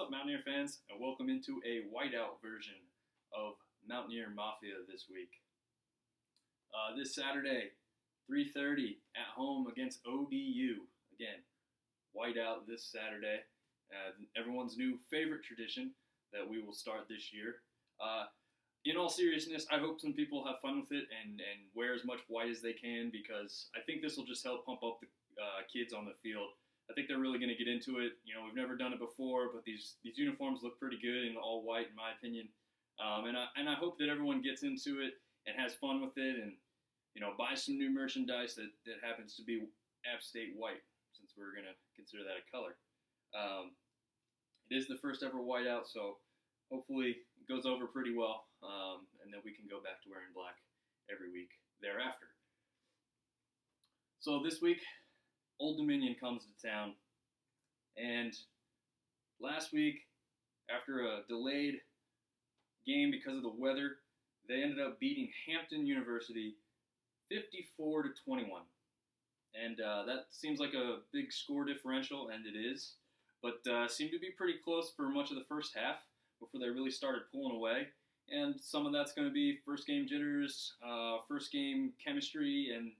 up, Mountaineer fans, and welcome into a whiteout version of Mountaineer Mafia this week. This Saturday, 3:30 at home against ODU. Again, whiteout this Saturday. Everyone's new favorite tradition that we will start this year. In all seriousness, I hope some people have fun with it and wear as much white as they can, because I think this will just help pump up the kids on the field. I think they're really going to get into it. You know, we've never done it before, but these uniforms look pretty good in all white, in my opinion. And I hope that everyone gets into it and has fun with it, and buys some new merchandise that happens to be App State white, since we're going to consider that a color. It is the first ever whiteout, so hopefully it goes over pretty well, and then we can go back to wearing black every week thereafter. So this week, Old Dominion comes to town, and last week, after a delayed game because of the weather, they ended up beating Hampton University 54-21. And that seems like a big score differential, and it is, but seemed to be pretty close for much of the first half before they really started pulling away. And some of that's going to be first game jitters, first game chemistry, and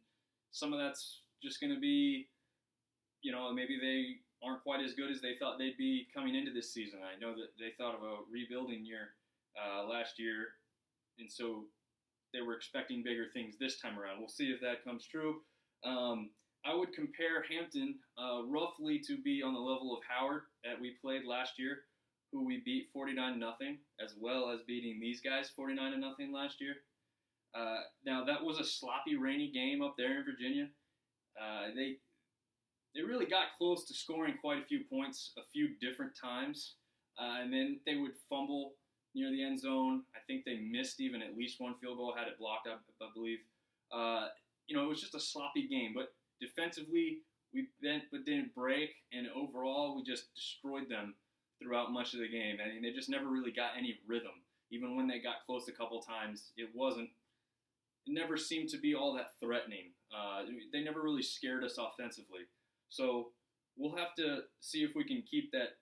some of that's just going to be, maybe they aren't quite as good as they thought they'd be coming into this season. I know that they thought of a rebuilding year last year, and so they were expecting bigger things this time around. We'll see if that comes true. I would compare Hampton roughly to be on the level of Howard that we played last year, who we beat 49-0, as well as beating these guys 49-0 last year. Now, that was a sloppy, rainy game up there in Virginia. They really got close to scoring quite a few points a few different times, and then they would fumble near the end zone. I think they missed even at least one field goal, had it blocked up, I believe. It was just a sloppy game, but defensively we bent but didn't break, and overall we just destroyed them throughout much of the game. I mean, they just never really got any rhythm. Even when they got close a couple times, it never seemed to be all that threatening. They never really scared us offensively. So we'll have to see if we can keep that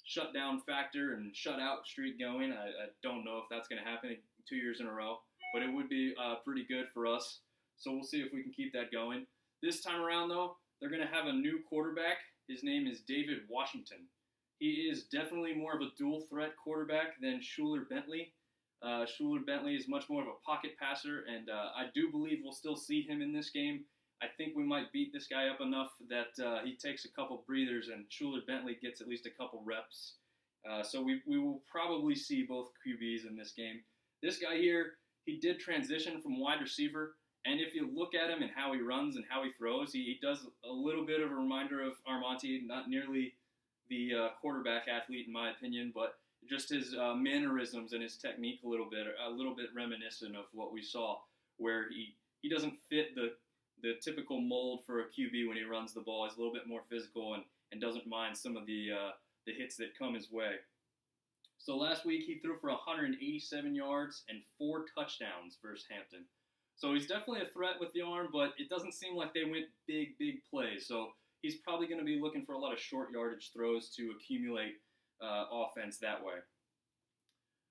shutdown factor and shutout streak going. I don't know if that's going to happen 2 years in a row, but it would be pretty good for us. So we'll see if we can keep that going. This time around, though, they're going to have a new quarterback. His name is David Washington. He is definitely more of a dual threat quarterback than Schuler Bentley. Schuler Bentley is much more of a pocket passer, and I do believe we'll still see him in this game. I think we might beat this guy up enough that he takes a couple breathers and Schuler Bentley gets at least a couple reps. So we will probably see both QBs in this game. This guy here, he did transition from wide receiver, and if you look at him and how he runs and how he throws, he does a little bit of a reminder of Armonte, not nearly the quarterback athlete in my opinion, but just his mannerisms and his technique a little bit reminiscent of what we saw, where he doesn't fit the typical mold for a QB when he runs the ball. He's a little bit more physical and doesn't mind some of the hits that come his way. So last week he threw for 187 yards and 4 touchdowns versus Hampton. So he's definitely a threat with the arm, but it doesn't seem like they went big plays. So he's probably going to be looking for a lot of short yardage throws to accumulate offense that way.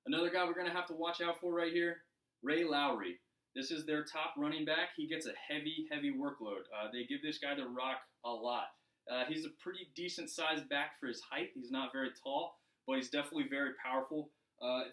Another guy we're going to have to watch out for right here, Lowry. This is their top running back. He gets a heavy workload. They give this guy the rock a lot. He's a pretty decent-sized back for his height. He's not very tall, but he's definitely very powerful.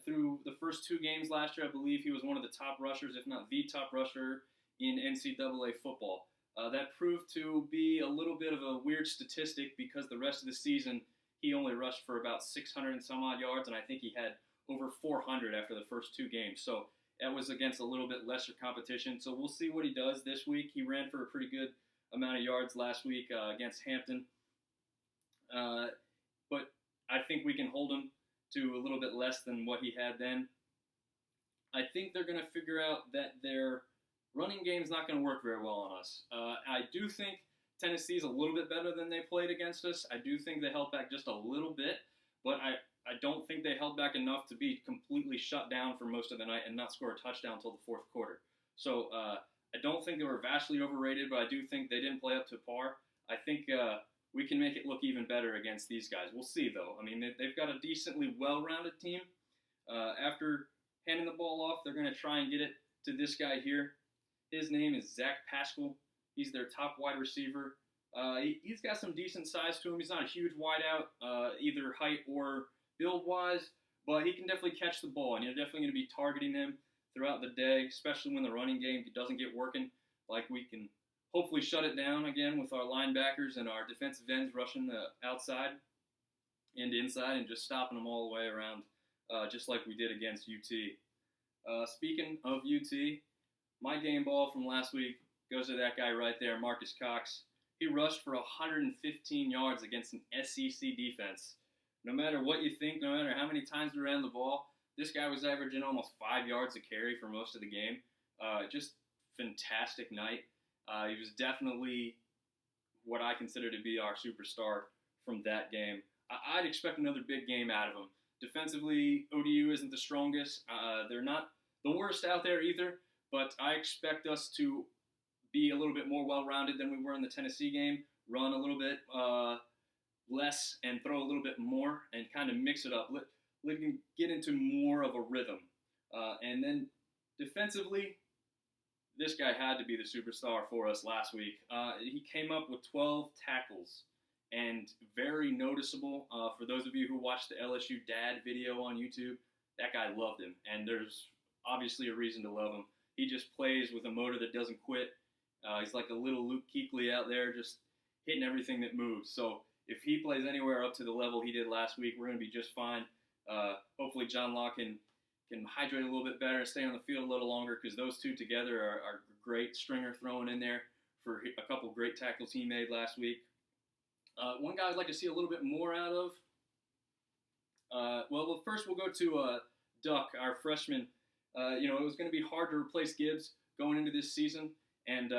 Through the first 2 games last year, I believe he was one of the top rushers, if not the top rusher in NCAA football. That proved to be a little bit of a weird statistic because the rest of the season he only rushed for about 600 and some odd yards, and I think he had over 400 after the first 2 games. So that was against a little bit lesser competition. So we'll see what he does this week. He ran for a pretty good amount of yards last week against Hampton. But I think we can hold him to a little bit less than what he had then. I think they're going to figure out that their running game is not going to work very well on us. I do think Tennessee's a little bit better than they played against us. I do think they held back just a little bit, but I don't think they held back enough to be completely shut down for most of the night and not score a touchdown until the fourth quarter. So I don't think they were vastly overrated, but I do think they didn't play up to par. I think we can make it look even better against these guys. We'll see, though. I mean, they've got a decently well-rounded team. After handing the ball off, they're going to try and get it to this guy here. His name is Zack Pascal. He's their top wide receiver. He's got some decent size to him. He's not a huge wideout, either height or build-wise, but he can definitely catch the ball, and you're definitely going to be targeting him throughout the day, especially when the running game doesn't get working. Like, we can hopefully shut it down again with our linebackers and our defensive ends rushing the outside and inside and just stopping them all the way around, just like we did against UT. Speaking of UT, my game ball from last week goes to that guy right there, Marcus Cox. He rushed for 115 yards against an SEC defense. No matter what you think, no matter how many times we ran the ball, this guy was averaging almost 5 yards a carry for most of the game. Just fantastic night. He was definitely what I consider to be our superstar from that game. I'd expect another big game out of him. Defensively, ODU isn't the strongest. They're not the worst out there either, but I expect us to be a little bit more well-rounded than we were in the Tennessee game, run a little bit less and throw a little bit more and kind of mix it up. Let him get into more of a rhythm. And then defensively, this guy had to be the superstar for us last week. He came up with 12 tackles, and very noticeable. For those of you who watched the LSU Dad video on YouTube, that guy loved him, and there's obviously a reason to love him. He just plays with a motor that doesn't quit. He's like a little Luke Kuechly out there, just hitting everything that moves. So if he plays anywhere up to the level he did last week, we're going to be just fine. Hopefully John Locke can hydrate a little bit better and stay on the field a little longer, because those two together are great. Stringer throwing in there for a couple great tackles he made last week. One guy I'd like to see a little bit more out of. Well, first we'll go to Duck, our freshman. It was going to be hard to replace Gibbs going into this season, and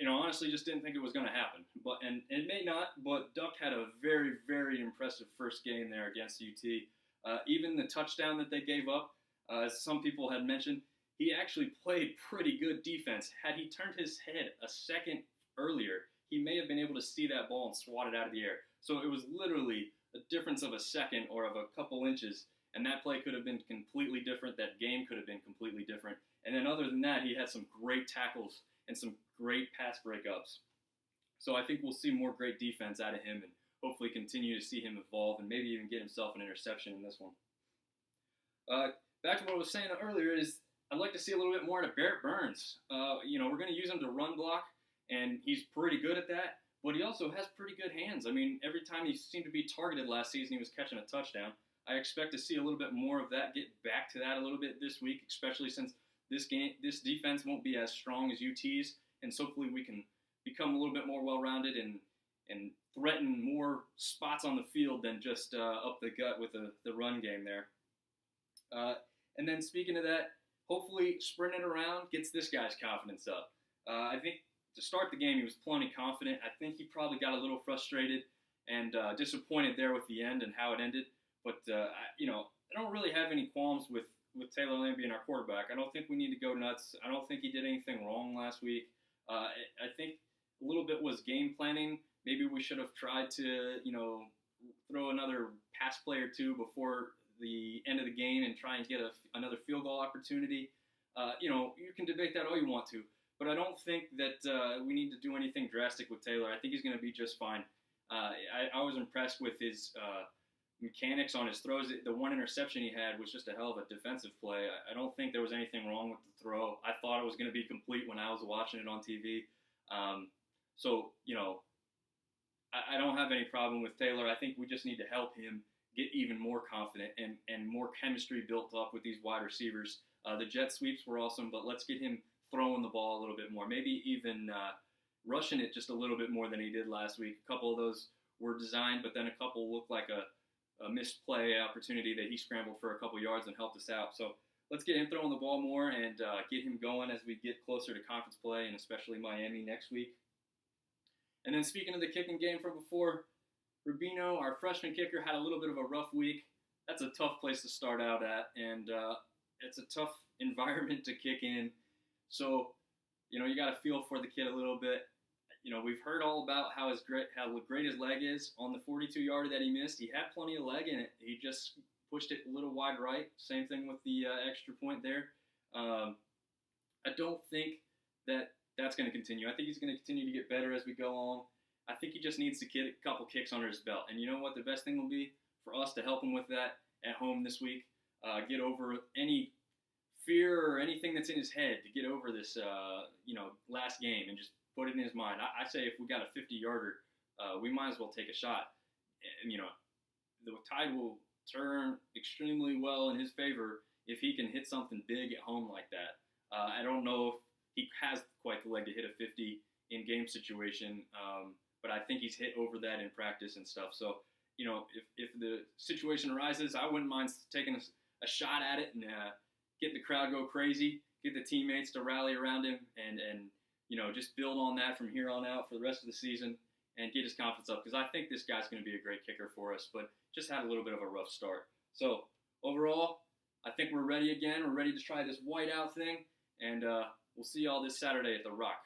honestly, just didn't think it was going to happen. And it may not, but Duck had a very, very impressive first game there against UT. Even the touchdown that they gave up, as some people had mentioned, he actually played pretty good defense. Had he turned his head a second earlier, he may have been able to see that ball and swat it out of the air. So it was literally a difference of a second or of a couple inches, and that play could have been completely different. That game could have been completely different. And then other than that, he had some great tackles and some great pass breakups. So I think we'll see more great defense out of him and hopefully continue to see him evolve and maybe even get himself an interception in this one. Back to what I was saying earlier is I'd like to see a little bit more out of Barrett Burns. We're going to use him to run block, and he's pretty good at that, but he also has pretty good hands. I mean, every time he seemed to be targeted last season, he was catching a touchdown. I expect to see a little bit more of that, get back to that a little bit this week, especially since this defense won't be as strong as UT's, and so hopefully we can become a little bit more well-rounded and threaten more spots on the field than just up the gut with the run game there. And then speaking of that, hopefully sprinting around gets this guy's confidence up. I think to start the game, he was plenty confident. I think he probably got a little frustrated and disappointed there with the end and how it ended. But, I don't really have any qualms with Taylor Lambie and our quarterback. I don't think we need to go nuts. I don't think he did anything wrong last week. I think a little bit was game planning. Maybe we should have tried to, throw another pass play or two before the end of the game and try and get another field goal opportunity. You can debate that all you want to, but I don't think that we need to do anything drastic with Taylor. I think he's going to be just fine. I was impressed with his mechanics on his throws. The one interception he had was just a hell of a defensive play. I don't think there was anything wrong with the throw. I thought it was going to be complete when I was watching it on TV. I don't have any problem with Taylor. I think we just need to help him get even more confident and more chemistry built up with these wide receivers. The jet sweeps were awesome, but let's get him throwing the ball a little bit more, maybe even rushing it just a little bit more than he did last week. A couple of those were designed, but then a couple looked like a misplay opportunity that he scrambled for a couple yards and helped us out. So let's get him throwing the ball more and get him going as we get closer to conference play and especially Miami next week. And then speaking of the kicking game from before, Rubino, our freshman kicker, had a little bit of a rough week. That's a tough place to start out at, and it's a tough environment to kick in. So, you got to feel for the kid a little bit. we've heard all about how great his leg is on the 42-yarder that he missed. He had plenty of leg in it. He just pushed it a little wide right. Same thing with the extra point there. I don't think that's going to continue. I think he's going to continue to get better as we go along. I think he just needs to get a couple kicks under his belt. And you know what the best thing will be? For us to help him with that at home this week. Get over any fear or anything that's in his head, to get over this, last game and just put it in his mind. I say if we got a 50-yarder, we might as well take a shot. And, the tide will turn extremely well in his favor if he can hit something big at home like that. I don't know if he has quite the leg to hit a 50 in game situation, but I think he's hit over that in practice and stuff. So, if the situation arises, I wouldn't mind taking a shot at it and get the crowd go crazy, get the teammates to rally around him, and just build on that from here on out for the rest of the season and get his confidence up, because I think this guy's going to be a great kicker for us, but just had a little bit of a rough start. So overall, I think we're ready again. We're ready to try this whiteout thing, and we'll see y'all this Saturday at the Rock.